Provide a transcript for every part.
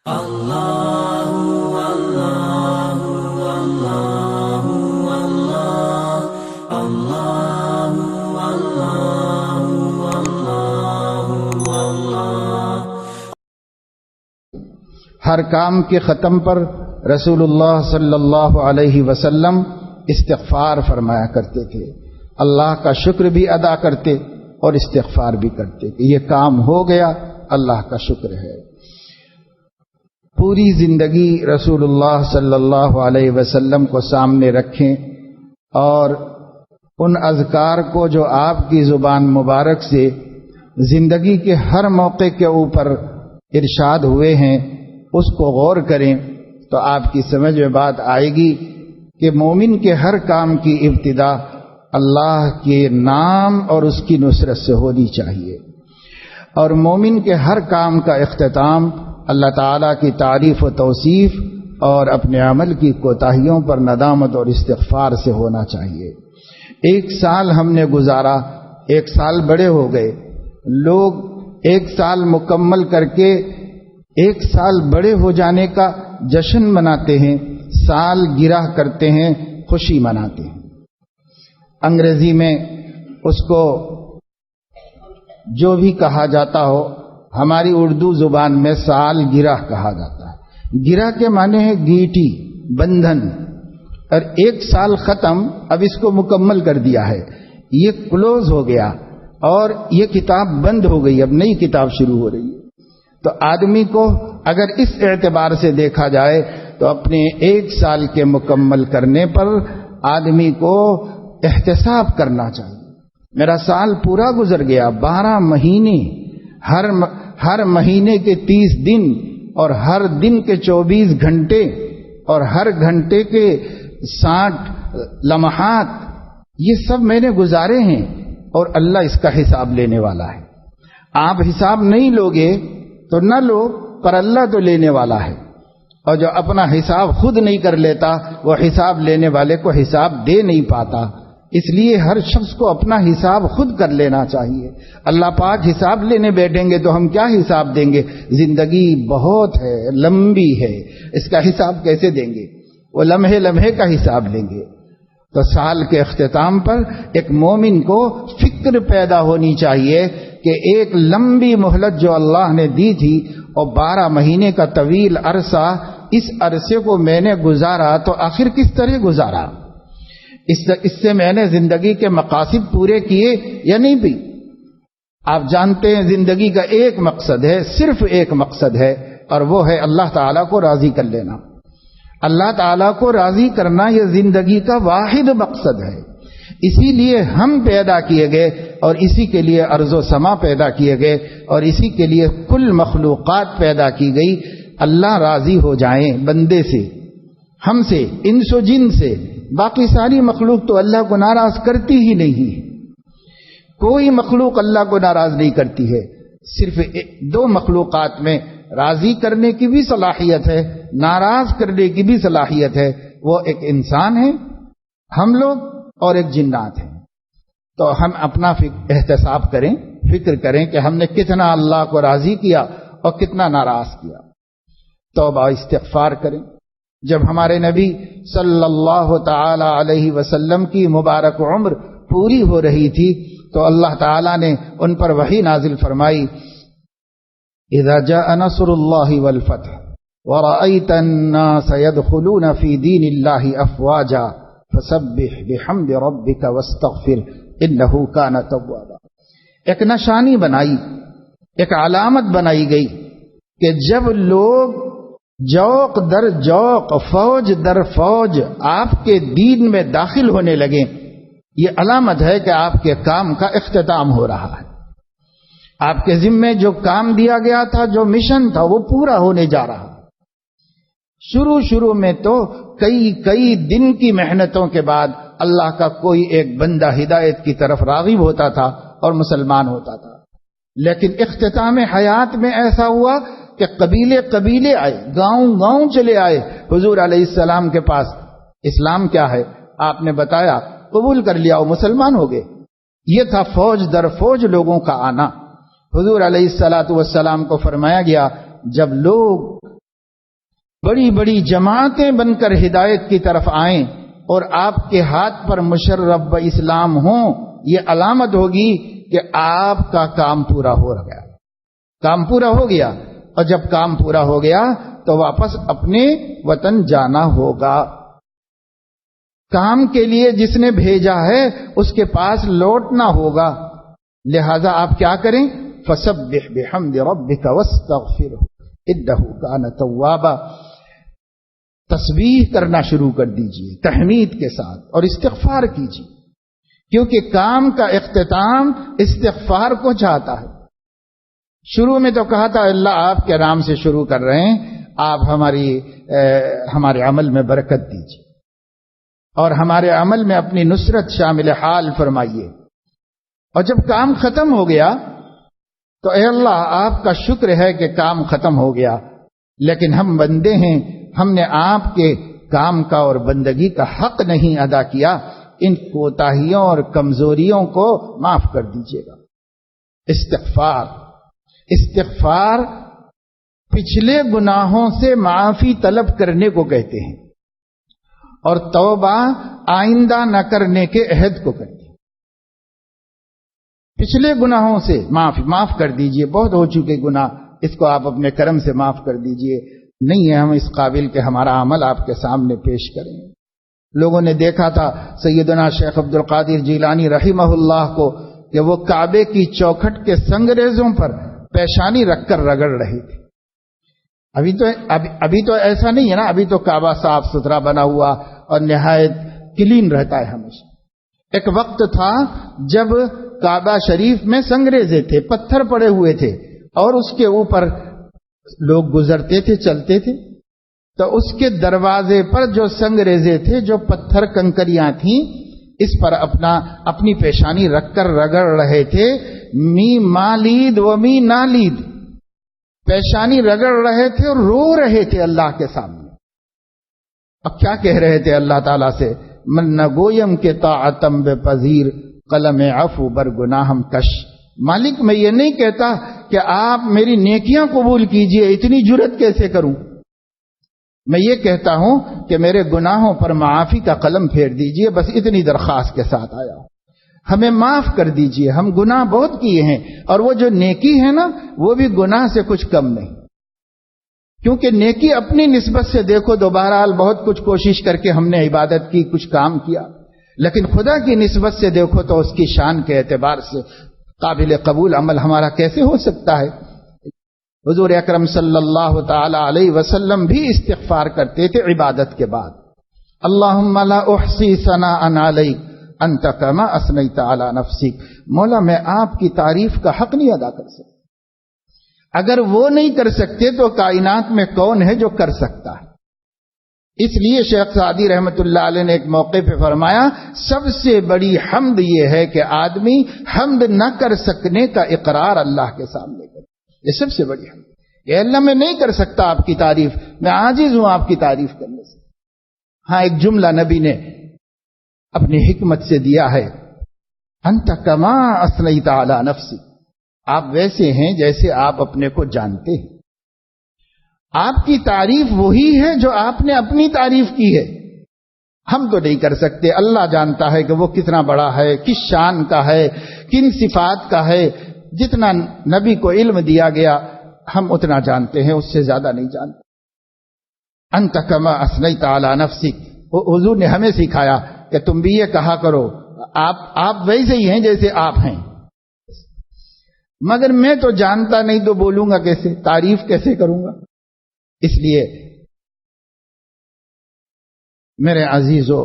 ہر کام کے ختم پر رسول اللہ صلی اللہ علیہ وسلم استغفار فرمایا کرتے تھے، اللہ کا شکر بھی ادا کرتے اور استغفار بھی کرتے کہ یہ کام ہو گیا، اللہ کا شکر ہے۔ پوری زندگی رسول اللہ صلی اللہ علیہ وسلم کو سامنے رکھیں اور ان اذکار کو جو آپ کی زبان مبارک سے زندگی کے ہر موقع کے اوپر ارشاد ہوئے ہیں اس کو غور کریں تو آپ کی سمجھ میں بات آئے گی کہ مومن کے ہر کام کی ابتدا اللہ کے نام اور اس کی نصرت سے ہونی چاہیے، اور مومن کے ہر کام کا اختتام اللہ تعالیٰ کی تعریف و توصیف اور اپنے عمل کی کوتاہیوں پر ندامت اور استغفار سے ہونا چاہیے۔ ایک سال ہم نے گزارا، ایک سال بڑے ہو گئے، لوگ ایک سال مکمل کر کے ایک سال بڑے ہو جانے کا جشن مناتے ہیں، سال گرہ کرتے ہیں، خوشی مناتے ہیں۔ انگریزی میں اس کو جو بھی کہا جاتا ہو، ہماری اردو زبان میں سال گرہ کہا جاتا ہے۔ گرہ کے معنی ہے گیٹی، بندھن، اور ایک سال ختم، اب اس کو مکمل کر دیا ہے، یہ کلوز ہو گیا اور یہ کتاب بند ہو گئی، اب نئی کتاب شروع ہو رہی ہے۔ تو آدمی کو اگر اس اعتبار سے دیکھا جائے تو اپنے ایک سال کے مکمل کرنے پر آدمی کو احتساب کرنا چاہیے۔ میرا سال پورا گزر گیا، 12 مہینے، ہر مہینے کے 30 دن اور ہر دن کے 24 گھنٹے اور ہر گھنٹے کے 60 لمحات، یہ سب میں نے گزارے ہیں اور اللہ اس کا حساب لینے والا ہے۔ آپ حساب نہیں لوگے تو نہ لو، پر اللہ تو لینے والا ہے، اور جو اپنا حساب خود نہیں کر لیتا وہ حساب لینے والے کو حساب دے نہیں پاتا۔ اس لیے ہر شخص کو اپنا حساب خود کر لینا چاہیے۔ اللہ پاک حساب لینے بیٹھیں گے تو ہم کیا حساب دیں گے؟ زندگی بہت ہے، لمبی ہے، اس کا حساب کیسے دیں گے؟ وہ لمحے لمحے کا حساب لیں گے۔ تو سال کے اختتام پر ایک مومن کو فکر پیدا ہونی چاہیے کہ ایک لمبی مہلت جو اللہ نے دی تھی اور 12 مہینے کا طویل عرصہ، اس عرصے کو میں نے گزارا تو آخر کس طرح گزارا؟ اس سے میں نے زندگی کے مقاصد پورے کیے یا نہیں بھی؟ آپ جانتے ہیں زندگی کا ایک مقصد ہے، صرف ایک مقصد ہے، اور وہ ہے اللہ تعالیٰ کو راضی کر لینا۔ اللہ تعالیٰ کو راضی کرنا یہ زندگی کا واحد مقصد ہے۔ اسی لیے ہم پیدا کیے گئے اور اسی کے لیے ارض و سما پیدا کیے گئے اور اسی کے لیے کل مخلوقات پیدا کی گئی۔ اللہ راضی ہو جائیں بندے سے، ہم سے، انس و جن سے، باقی ساری مخلوق تو اللہ کو ناراض کرتی ہی نہیں ہے۔ کوئی مخلوق اللہ کو ناراض نہیں کرتی ہے، صرف 2 مخلوقات میں راضی کرنے کی بھی صلاحیت ہے، ناراض کرنے کی بھی صلاحیت ہے۔ وہ ایک انسان ہے، ہم لوگ، اور ایک جنات ہیں۔ تو ہم اپنا احتساب کریں، فکر کریں کہ ہم نے کتنا اللہ کو راضی کیا اور کتنا ناراض کیا۔ توبہ استغفار کریں۔ جب ہمارے نبی صلی اللہ تعالی علیہ وسلم کی مبارک عمر پوری ہو رہی تھی تو اللہ تعالی نے ان پر وحی نازل فرمائی، اذا جاء نصر اللہ والفتح ورأيت الناس يدخلون في دين الله افواجا فسبح بحمد ربك واستغفر انه كان توابا۔ ایک نشانی بنائی، ایک علامت بنائی گئی کہ جب لوگ جوق در جوق، فوج در فوج آپ کے دین میں داخل ہونے لگیں، یہ علامت ہے کہ آپ کے کام کا اختتام ہو رہا ہے۔ آپ کے ذمے جو کام دیا گیا تھا، جو مشن تھا، وہ پورا ہونے جا رہا۔ شروع میں تو کئی دن کی محنتوں کے بعد اللہ کا کوئی ایک بندہ ہدایت کی طرف راغب ہوتا تھا اور مسلمان ہوتا تھا، لیکن اختتام حیات میں ایسا ہوا کہ قبیلے آئے، گاؤں چلے آئے حضور علیہ السلام کے پاس، اسلام کیا ہے آپ نے بتایا، قبول کر لیا، وہ مسلمان ہو گئے۔ یہ تھا فوج در فوج لوگوں کا آنا۔ حضور علیہ السلام کو فرمایا گیا، جب لوگ بڑی بڑی جماعتیں بن کر ہدایت کی طرف آئیں اور آپ کے ہاتھ پر مشرف اسلام ہوں، یہ علامت ہوگی کہ آپ کا کام پورا ہو گیا۔ کام پورا ہو گیا، اور جب کام پورا ہو گیا تو واپس اپنے وطن جانا ہوگا۔ کام کے لیے جس نے بھیجا ہے اس کے پاس لوٹنا ہوگا، لہذا آپ کیا کریں؟ فسبح بحمد ربک واستغفرہ انہ کان توابا۔ تسبیح کرنا شروع کر دیجئے تحمید کے ساتھ اور استغفار کیجئے، کیونکہ کام کا اختتام استغفار کو چاہتا ہے۔ شروع میں تو کہا تھا اللہ آپ کے نام سے شروع کر رہے ہیں، آپ ہمارے عمل میں برکت دیجئے اور ہمارے عمل میں اپنی نصرت شامل حال فرمائیے۔ اور جب کام ختم ہو گیا تو اے اللہ آپ کا شکر ہے کہ کام ختم ہو گیا، لیکن ہم بندے ہیں، ہم نے آپ کے کام کا اور بندگی کا حق نہیں ادا کیا، ان کوتاہیوں اور کمزوریوں کو معاف کر دیجیے گا۔ استغفار پچھلے گناہوں سے معافی طلب کرنے کو کہتے ہیں، اور توبہ آئندہ نہ کرنے کے عہد کو کہتے ہیں۔ پچھلے گناہوں سے معاف کر دیجئے، بہت ہو چکے گناہ، اس کو آپ اپنے کرم سے معاف کر دیجئے، نہیں ہے ہم اس قابل کہ ہمارا عمل آپ کے سامنے پیش کریں۔ لوگوں نے دیکھا تھا سیدنا شیخ عبد القادر جیلانی رحمہ اللہ کو کہ وہ کعبے کی چوکھٹ کے سنگریزوں پر پیشانی رکھ کر رگڑ رہے تھے۔ ابھی تو ایسا نہیں ہے نا، ابھی تو کعبہ صاف ستھرا بنا ہوا اور نہایت کلین رہتا ہے ہمیشہ۔ ایک وقت تھا جب کعبہ شریف میں سنگریزے تھے، پتھر پڑے ہوئے تھے، اور اس کے اوپر لوگ گزرتے تھے، چلتے تھے، تو اس کے دروازے پر جو سنگریزے تھے، جو پتھر کنکریاں تھیں، اس پر اپنی پیشانی رکھ کر رگڑ رہے تھے۔ می مالید و می نالید، پیشانی رگڑ رہے تھے اور رو رہے تھے اللہ کے سامنے۔ اب کیا کہہ رہے تھے اللہ تعالیٰ سے؟ من نگویم کے طاعتم بے پذیر قلم عفو بر گناہم کش۔ مالک میں یہ نہیں کہتا کہ آپ میری نیکیاں قبول کیجئے، اتنی جرت کیسے کروں؟ میں یہ کہتا ہوں کہ میرے گناہوں پر معافی کا قلم پھیر دیجئے، بس اتنی درخواست کے ساتھ آیا ہوں، ہمیں معاف کر دیجئے، ہم گناہ بہت کیے ہیں، اور وہ جو نیکی ہے نا وہ بھی گناہ سے کچھ کم نہیں، کیونکہ نیکی اپنی نسبت سے دیکھو تو بہرحال بہت کچھ کوشش کر کے ہم نے عبادت کی، کچھ کام کیا، لیکن خدا کی نسبت سے دیکھو تو اس کی شان کے اعتبار سے قابل قبول عمل ہمارا کیسے ہو سکتا ہے؟ حضور اکرم صلی اللہ تعالی علیہ وسلم بھی استغفار کرتے تھے عبادت کے بعد۔ اللہم لا احصی ثناء علیک انت کما اثنیت علی نفسک، مولا میں آپ کی تعریف کا حق نہیں ادا کر سکتا، اگر وہ نہیں کر سکتے تو کائنات میں کون ہے جو کر سکتا ہے؟ اس لیے شیخ سعدی رحمت اللہ علیہ نے ایک موقع پہ فرمایا، سب سے بڑی حمد یہ ہے کہ آدمی حمد نہ کر سکنے کا اقرار اللہ کے سامنے کرے، یہ سب سے بڑی حمد۔ کہ اللہ میں نہیں کر سکتا آپ کی تعریف، میں عاجز ہوں آپ کی تعریف کرنے سے۔ ہاں ایک جملہ نبی نے اپنی حکمت سے دیا ہے، انت کما اثنیت علی نفسی، آپ ویسے ہیں جیسے آپ اپنے کو جانتے ہیں، آپ کی تعریف وہی ہے جو آپ نے اپنی تعریف کی ہے، ہم تو نہیں کر سکتے، اللہ جانتا ہے کہ وہ کتنا بڑا ہے، کس شان کا ہے، کن صفات کا ہے، جتنا نبی کو علم دیا گیا ہم اتنا جانتے ہیں، اس سے زیادہ نہیں جانتے۔ انت کما اثنیت علی نفسک، حضور نے ہمیں سکھایا کہ تم بھی یہ کہا کرو، آپ ویسے ہی ہیں جیسے آپ ہیں، مگر میں تو جانتا نہیں تو بولوں گا کیسے، تعریف کیسے کروں گا؟ اس لیے میرے عزیزو،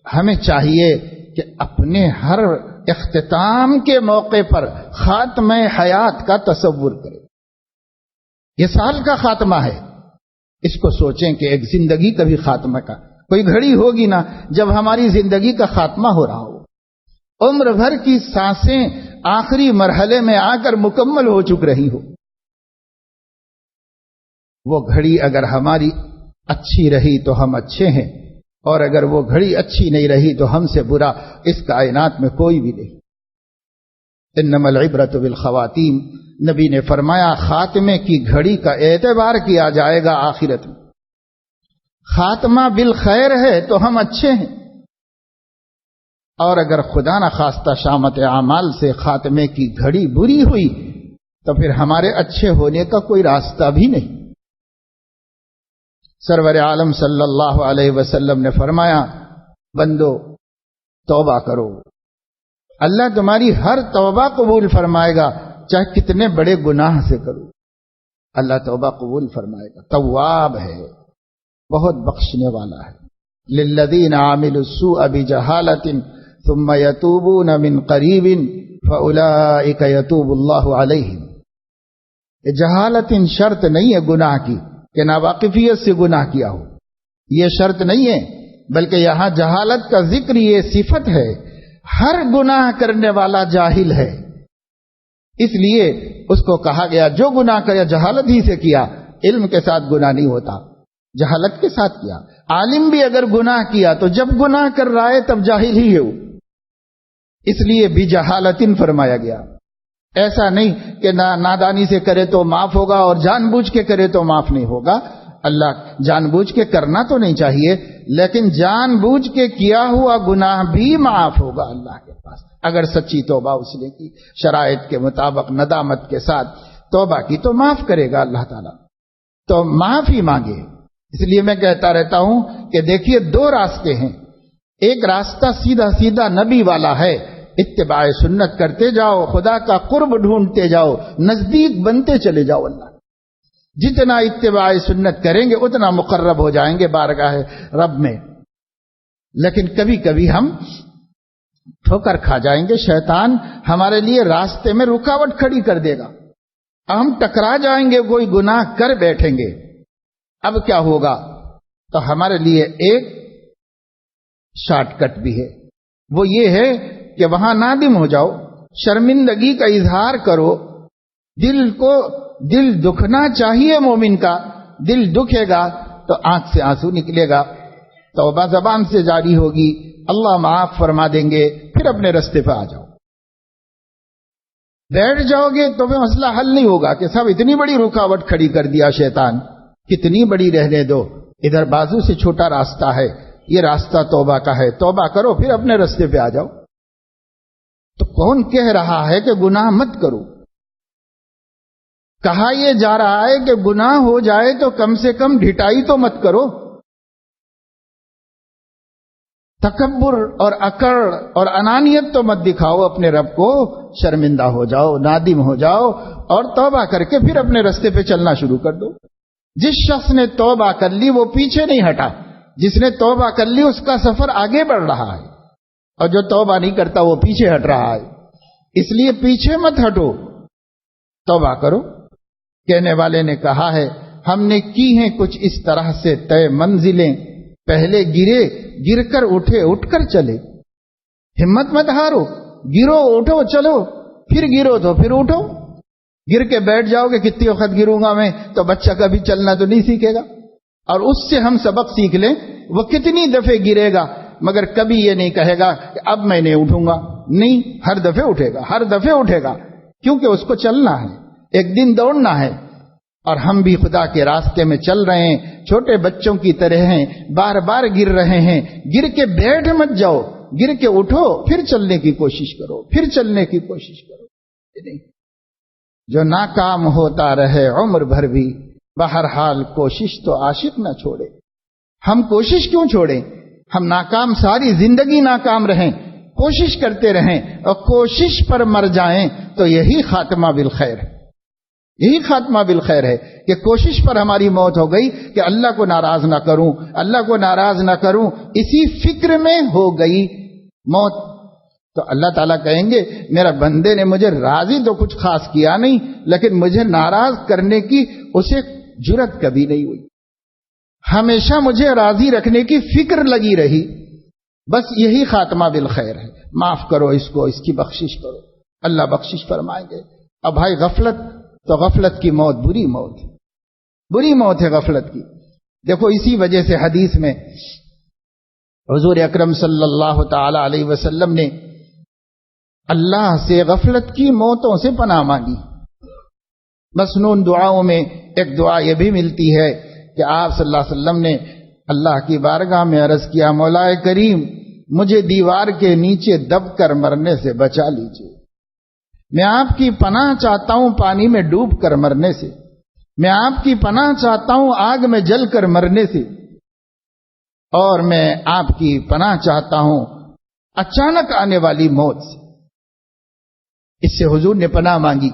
ہمیں چاہیے کہ اپنے ہر اختتام کے موقع پر خاتمہ حیات کا تصور کریں۔ یہ سال کا خاتمہ ہے، اس کو سوچیں کہ ایک زندگی کا بھی خاتمہ کا کوئی گھڑی ہوگی نا جب ہماری زندگی کا خاتمہ ہو رہا ہو، عمر بھر کی سانسیں آخری مرحلے میں آ کر مکمل ہو چک رہی ہو، وہ گھڑی اگر ہماری اچھی رہی تو ہم اچھے ہیں، اور اگر وہ گھڑی اچھی نہیں رہی تو ہم سے برا اس کائنات میں کوئی بھی نہیں۔ انما العبرۃ بالخواتیم، نبی نے فرمایا خاتمے کی گھڑی کا اعتبار کیا جائے گا آخرت میں۔ خاتمہ بالخیر ہے تو ہم اچھے ہیں، اور اگر خدا نہ خواستہ شامت اعمال سے خاتمے کی گھڑی بری ہوئی تو پھر ہمارے اچھے ہونے کا کوئی راستہ بھی نہیں۔ سرور عالم صلی اللہ علیہ وسلم نے فرمایا، بندو توبہ کرو، اللہ تمہاری ہر توبہ قبول فرمائے گا، چاہے کتنے بڑے گناہ سے کرو، اللہ توبہ قبول فرمائے گا۔ تواب ہے، بہت بخشنے والا ہے۔ للذین عاملوا السوء بجہالۃ ثم یتوبون من قریب فاولئک یتوب اللہ علیہم۔ جہالت شرط نہیں ہے گناہ کی کہ ناواقفیت سے گناہ کیا ہو، یہ شرط نہیں ہے، بلکہ یہاں جہالت کا ذکر یہ صفت ہے۔ ہر گناہ کرنے والا جاہل ہے، اس لیے اس کو کہا گیا جو گناہ کرے جہالت ہی سے کیا، علم کے ساتھ گناہ نہیں ہوتا، جہالت کے ساتھ کیا۔ عالم بھی اگر گناہ کیا تو جب گناہ کر رہا ہے تب جاہل ہی ہے وہ، اس لیے بجہالت فرمایا گیا۔ ایسا نہیں کہ نادانی سے کرے تو معاف ہوگا اور جان بوجھ کے کرے تو معاف نہیں ہوگا۔ اللہ جان بوجھ کے کرنا تو نہیں چاہیے، لیکن جان بوجھ کے کیا ہوا گناہ بھی معاف ہوگا اللہ کے پاس، اگر سچی توبہ اس نے کی، شرائط کے مطابق ندامت کے ساتھ توبہ کی تو معاف کرے گا اللہ تعالیٰ۔ تو معاف ہی مانگے۔ اس لیے میں کہتا رہتا ہوں کہ دیکھیے دو راستے ہیں، ایک راستہ سیدھا سیدھا نبی والا ہے، اتباع سنت کرتے جاؤ، خدا کا قرب ڈھونڈتے جاؤ، نزدیک بنتے چلے جاؤ اللہ۔ جتنا اتباع سنت کریں گے اتنا مقرب ہو جائیں گے بارگاہ رب میں۔ لیکن کبھی کبھی ہم ٹھوکر کھا جائیں گے، شیطان ہمارے لیے راستے میں رکاوٹ کھڑی کر دے گا، ہم ٹکرا جائیں گے، کوئی گناہ کر بیٹھیں گے۔ اب کیا ہوگا؟ تو ہمارے لیے ایک شارٹ کٹ بھی ہے، وہ یہ ہے کہ وہاں نادم ہو جاؤ، شرمندگی کا اظہار کرو، دل دکھنا چاہیے مومن کا، دل دکھے گا تو آنکھ سے آنسو نکلے گا، توبہ زبان سے جاری ہوگی، اللہ معاف فرما دیں گے، پھر اپنے رستے پہ آ جاؤ۔ بیٹھ جاؤ گے تو پھر مسئلہ حل نہیں ہوگا کہ صاحب اتنی بڑی رکاوٹ کھڑی کر دیا شیطان، کتنی بڑی رہنے دو، ادھر بازو سے چھوٹا راستہ ہے، یہ راستہ توبہ کا ہے، توبہ کرو پھر اپنے رستے پہ آ جاؤ۔ تو کون کہہ رہا ہے کہ گناہ مت کرو؟ کہا یہ جا رہا ہے کہ گناہ ہو جائے تو کم سے کم ڈھٹائی تو مت کرو، تکبر اور اکڑ اور انانیت تو مت دکھاؤ اپنے رب کو، شرمندہ ہو جاؤ، نادم ہو جاؤ اور توبہ کر کے پھر اپنے رستے پہ چلنا شروع کر دو۔ جس شخص نے توبہ کر لی وہ پیچھے نہیں ہٹا، جس نے توبہ کر لی اس کا سفر آگے بڑھ رہا ہے، اور جو توبہ نہیں کرتا وہ پیچھے ہٹ رہا ہے۔ اس لیے پیچھے مت ہٹو، توبہ کرو۔ کہنے والے نے کہا ہے ہم نے کی ہیں کچھ اس طرح سے طے منزلیں، پہلے گرے گر کر اٹھے اٹھ کر چلے۔ ہمت مت ہارو، گرو اٹھو چلو، پھر گرو تو پھر اٹھو۔ گر کے بیٹھ جاؤ گے کتنی وقت گروں گا میں، تو بچہ کبھی چلنا تو نہیں سیکھے گا، اور اس سے ہم سبق سیکھ لیں، وہ کتنی دفعے گرے گا مگر کبھی یہ نہیں کہے گا کہ اب میں نہیں اٹھوں گا، نہیں، ہر دفعے اٹھے گا، ہر دفعے اٹھے گا، کیونکہ اس کو چلنا ہے، ایک دن دوڑنا ہے۔ اور ہم بھی خدا کے راستے میں چل رہے ہیں، چھوٹے بچوں کی طرح ہیں، بار بار گر رہے ہیں، گر کے بیٹھ مت جاؤ، گر کے اٹھو، پھر چلنے کی کوشش کرو، پھر چلنے کی کوشش کرو۔ جو ناکام ہوتا رہے عمر بھر بھی، بہرحال کوشش تو عاشق نہ چھوڑے۔ ہم کوشش کیوں چھوڑیں؟ ہم ناکام ساری زندگی ناکام رہیں، کوشش کرتے رہیں اور کوشش پر مر جائیں تو یہی خاتمہ بالخیر ہے، یہی خاتمہ بالخیر ہے کہ کوشش پر ہماری موت ہو گئی کہ اللہ کو ناراض نہ کروں، اللہ کو ناراض نہ کروں، اسی فکر میں ہو گئی موت۔ تو اللہ تعالیٰ کہیں گے میرا بندے نے مجھے راضی تو کچھ خاص کیا نہیں، لیکن مجھے ناراض کرنے کی اسے جرت کبھی نہیں ہوئی، ہمیشہ مجھے راضی رکھنے کی فکر لگی رہی، بس یہی خاتمہ بالخیر ہے۔ معاف کرو اس کو، اس کی بخشش کرو، اللہ بخشش فرمائیں گے۔ اب بھائی غفلت، تو غفلت کی موت بری موت ہے، بری موت ہے غفلت کی۔ دیکھو اسی وجہ سے حدیث میں حضور اکرم صلی اللہ تعالی علیہ وسلم نے اللہ سے غفلت کی موتوں سے پناہ مانگی۔ مسنون دعاؤں میں ایک دعا یہ بھی ملتی ہے کہ آپ صلی اللہ علیہ وسلم نے اللہ کی بارگاہ میں عرض کیا مولا کریم مجھے دیوار کے نیچے دب کر مرنے سے بچا لیجیے، میں آپ کی پناہ چاہتا ہوں پانی میں ڈوب کر مرنے سے، میں آپ کی پناہ چاہتا ہوں آگ میں جل کر مرنے سے، اور میں آپ کی پناہ چاہتا ہوں اچانک آنے والی موت سے۔ اس سے حضور نے پناہ مانگی۔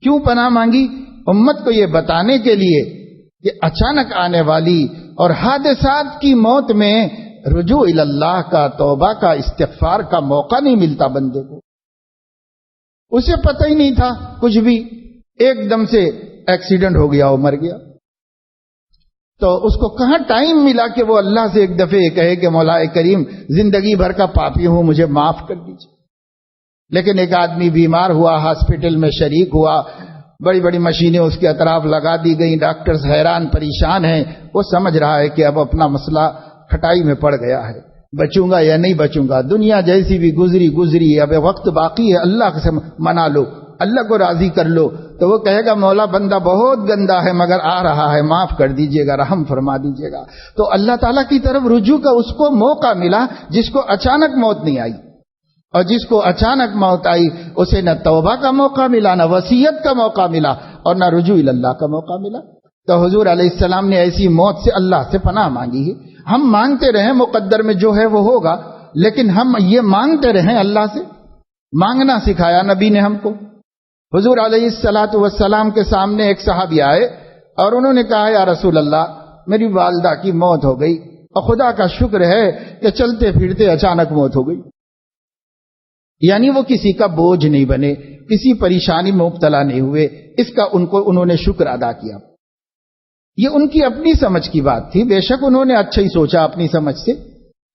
کیوں پناہ مانگی؟ امت کو یہ بتانے کے لیے کہ اچانک آنے والی اور حادثات کی موت میں رجوع اللہ کا، توبہ کا، استغفار کا موقع نہیں ملتا بندے کو۔ اسے پتہ ہی نہیں تھا کچھ بھی، ایک دم سے ایکسیڈنٹ ہو گیا، وہ مر گیا، تو اس کو کہاں ٹائم ملا کہ وہ اللہ سے ایک دفعہ کہے کہ مولا کریم زندگی بھر کا پاپی ہوں، مجھے معاف کر دیجیے۔ لیکن ایک آدمی بیمار ہوا، ہاسپٹل میں شریک ہوا، بڑی بڑی مشینیں اس کے اطراف لگا دی گئیں، ڈاکٹرز حیران پریشان ہیں، وہ سمجھ رہا ہے کہ اب اپنا مسئلہ کھٹائی میں پڑ گیا ہے، بچوں گا یا نہیں بچوں گا، دنیا جیسی بھی گزری، اب وقت باقی ہے، اللہ سے منا لو، اللہ کو راضی کر لو۔ تو وہ کہے گا مولا بندہ بہت گندا ہے مگر آ رہا ہے، معاف کر دیجئے گا، رحم فرما دیجئے گا۔ تو اللہ تعالیٰ کی طرف رجوع کا اس کو موقع ملا جس کو اچانک موت نہیں آئی، اور جس کو اچانک موت آئی اسے نہ توبہ کا موقع ملا، نہ وصیت کا موقع ملا، اور نہ رجوع اللہ کا موقع ملا۔ تو حضور علیہ السلام نے ایسی موت سے اللہ سے پناہ مانگی ہے۔ ہم مانگتے رہیں، مقدر میں جو ہے وہ ہوگا، لیکن ہم یہ مانگتے رہیں اللہ سے، مانگنا سکھایا نبی نے ہم کو۔ حضور علیہ السلام کے سامنے ایک صحابی آئے اور انہوں نے کہا یا رسول اللہ میری والدہ کی موت ہو گئی، اور خدا کا شکر ہے کہ چلتے پھرتے اچانک موت ہو گئی، یعنی وہ کسی کا بوجھ نہیں بنے، کسی پریشانی میں مبتلا نہیں ہوئے، اس کا انہوں نے شکر ادا کیا۔ یہ ان کی اپنی سمجھ کی بات تھی، بے شک انہوں نے اچھا ہی سوچا اپنی سمجھ سے،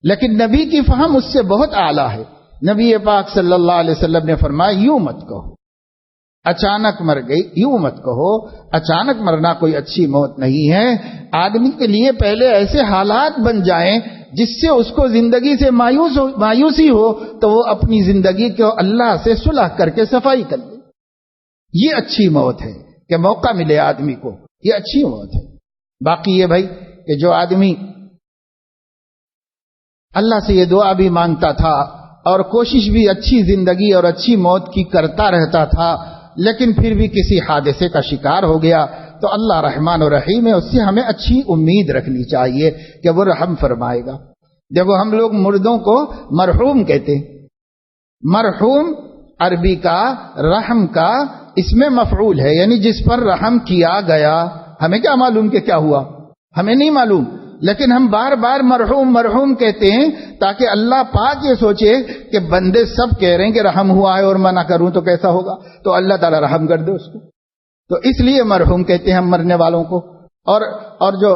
لیکن نبی کی فہم اس سے بہت اعلیٰ ہے۔ نبی پاک صلی اللہ علیہ وسلم نے فرمایا یوں مت کہو اچانک مر گئی، یوں مت کہو، اچانک مرنا کوئی اچھی موت نہیں ہے۔ آدمی کے لیے پہلے ایسے حالات بن جائیں جس سے اس کو زندگی سے مایوسی ہو تو وہ اپنی زندگی کو اللہ سے صلح کر کے صفائی کر لے، یہ اچھی موت ہے کہ موقع ملے آدمی کو، یہ اچھی موت ہے۔ باقی یہ بھائی کہ جو آدمی اللہ سے یہ دعا بھی مانگتا تھا اور کوشش بھی اچھی زندگی اور اچھی موت کی کرتا رہتا تھا، لیکن پھر بھی کسی حادثے کا شکار ہو گیا، تو اللہ رحمان و رحیم ہے، اس سے ہمیں اچھی امید رکھنی چاہیے کہ وہ رحم فرمائے گا۔ دیکھو ہم لوگ مردوں کو مرحوم کہتے ہیں، مرحوم عربی کا رحم کا اس میں مفعول ہے، یعنی جس پر رحم کیا گیا۔ ہمیں کیا معلوم کہ کیا ہوا، ہمیں نہیں معلوم، لیکن ہم بار بار مرحوم مرحوم کہتے ہیں تاکہ اللہ پاک یہ سوچے کہ بندے سب کہہ رہے ہیں کہ رحم ہوا ہے اور منع کروں تو کیسا ہوگا، تو اللہ تعالی رحم کر دے اس کو، تو اس لیے مرحوم کہتے ہیں ہم مرنے والوں کو۔ اور جو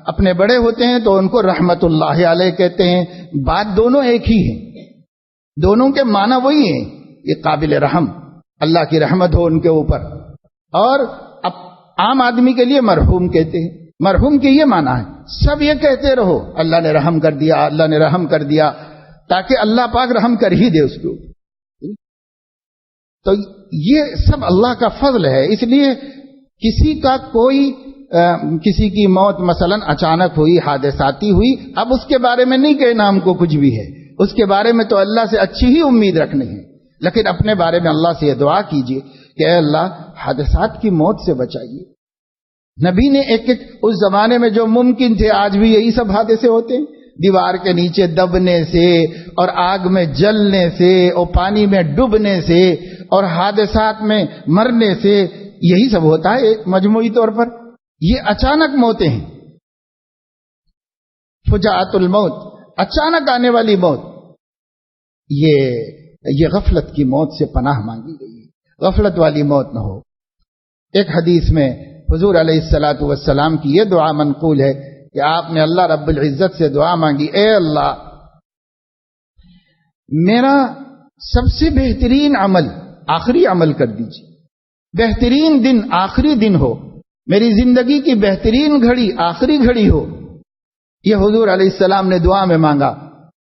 اپنے بڑے ہوتے ہیں تو ان کو رحمت اللہ علیہ کہتے ہیں، بات دونوں ایک ہی ہے، دونوں کے معنی وہی ہیں، یہ قابل رحم، اللہ کی رحمت ہو ان کے اوپر۔ اور عام آدمی کے لیے مرحوم کہتے ہیں، مرحوم کے یہ معنی ہے سب یہ کہتے رہو اللہ نے رحم کر دیا، اللہ نے رحم کر دیا، تاکہ اللہ پاک رحم کر ہی دے اس کو۔ تو یہ سب اللہ کا فضل ہے، اس لیے کسی کی موت مثلا اچانک ہوئی، حادثاتی ہوئی، اب اس کے بارے میں نہیں کہنا ہم کو کچھ بھی ہے، اس کے بارے میں تو اللہ سے اچھی ہی امید رکھنی ہے، لیکن اپنے بارے میں اللہ سے یہ دعا کیجئے کہ اے اللہ حادثات کی موت سے بچائیے۔ نبی نے ایک اس زمانے میں جو ممکن تھے، آج بھی یہی سب حادثے ہوتے ہیں، دیوار کے نیچے دبنے سے اور آگ میں جلنے سے اور پانی میں ڈوبنے سے اور حادثات میں مرنے سے، یہی سب ہوتا ہے مجموعی طور پر۔ یہ اچانک موتیں ہیں، فجاعت الموت، اچانک آنے والی موت، یہ غفلت کی موت سے پناہ مانگی گئی ہے، غفلت والی موت نہ ہو۔ ایک حدیث میں حضور علیہ السلام کی یہ دعا منقول ہے کہ آپ نے اللہ رب العزت سے دعا مانگی، اے اللہ میرا سب سے بہترین عمل آخری عمل کر دیجیے، بہترین دن آخری دن ہو، میری زندگی کی بہترین گھڑی آخری گھڑی ہو۔ یہ حضور علیہ السلام نے دعا میں مانگا،